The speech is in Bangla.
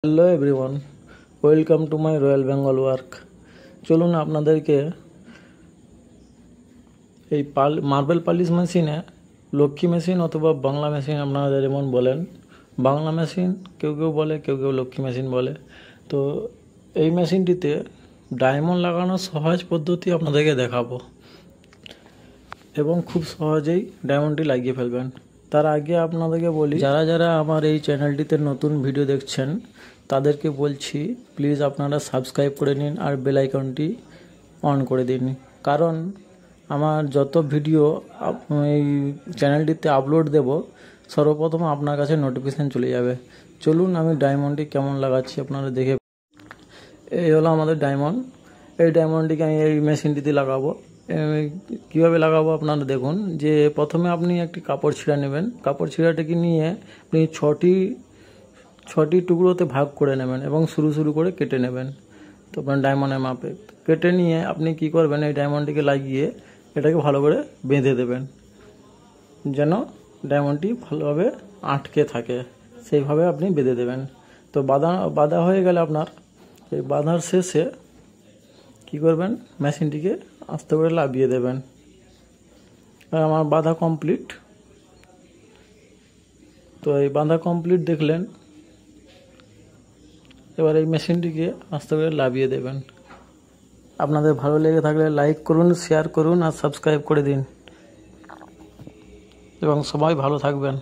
Hello everyone, welcome to my royal Bengal work. চলুন আপনাদেরকে এই মার্বেল পালিশ মেশিনে, লক্ষ্মী মেশিন অথবা বাংলা মেশিন আপনারা যেমন বলেন, বাংলা মেশিন কেউ কেউ বলে, কেউ কেউ লক্ষ্মী মেশিন বলে। তো এই মেশিনটিতে ডায়মন্ড লাগানোর সহজ পদ্ধতি আপনাদেরকে দেখাবো এবং খুব সহজেই ডায়মন্ডটি লাগিয়ে ফেলবেন। তার আগে আপনাদেরকে বলি, যারা যারা আমার এই চ্যানেলটিতে নতুন ভিডিও দেখছেন তাদেরকে বলছি, প্লিজ আপনারা সাবস্ক্রাইব করে নিন আর বেল আইকনটি অন করে দিন, কারণ আমার যত ভিডিও এই চ্যানেলটিতে আপলোড দেব সর্বপ্রথম আপনার কাছে নোটিফিকেশান চলে যাবে। চলুন আমি ডায়মন্ডটি কেমন লাগাচ্ছি আপনারা দেখে। এই হলো আমাদের ডায়মন্ড। এই ডায়মন্ডটিকে আমি এই মেশিনটিতে লাগাবো। কীভাবে লাগাবো আপনারা দেখুন। যে প্রথমে আপনি একটি কাপড় ছিঁড়া নেবেন। কাপড় ছিঁড়াটাকে নিয়ে আপনি ছটি টুকরোতে ভাগ করে নেবেন এবং শুরু করে কেটে নেবেন। তো আপনার ডায়মন্ডের মাপে কেটে নিয়ে আপনি কি করবেন, এই ডায়মন্ডটিকে লাগিয়ে এটাকে ভালো করে বেঁধে দেবেন, যেন ডায়মন্ডটি ভালোভাবে আটকে থাকে, সেইভাবে আপনি বেঁধে দেবেন। তো বাঁধা হয়ে গেলে আপনার এই বাঁধার শেষে কি করবেন, মেশিনটিকে আস্তে করে লাভিয়ে দেবেন। আর আমার বাঁধা কমপ্লিট। তো এই বাঁধা কমপ্লিট দেখলেন, এবার এই মেশিনটিকে আস্তে করে লাভিয়ে দেবেন। আপনাদের ভালো লেগে থাকলে লাইক করুন, শেয়ার করুন আর সাবস্ক্রাইব করে দিন এবং সবাই ভালো থাকবেন।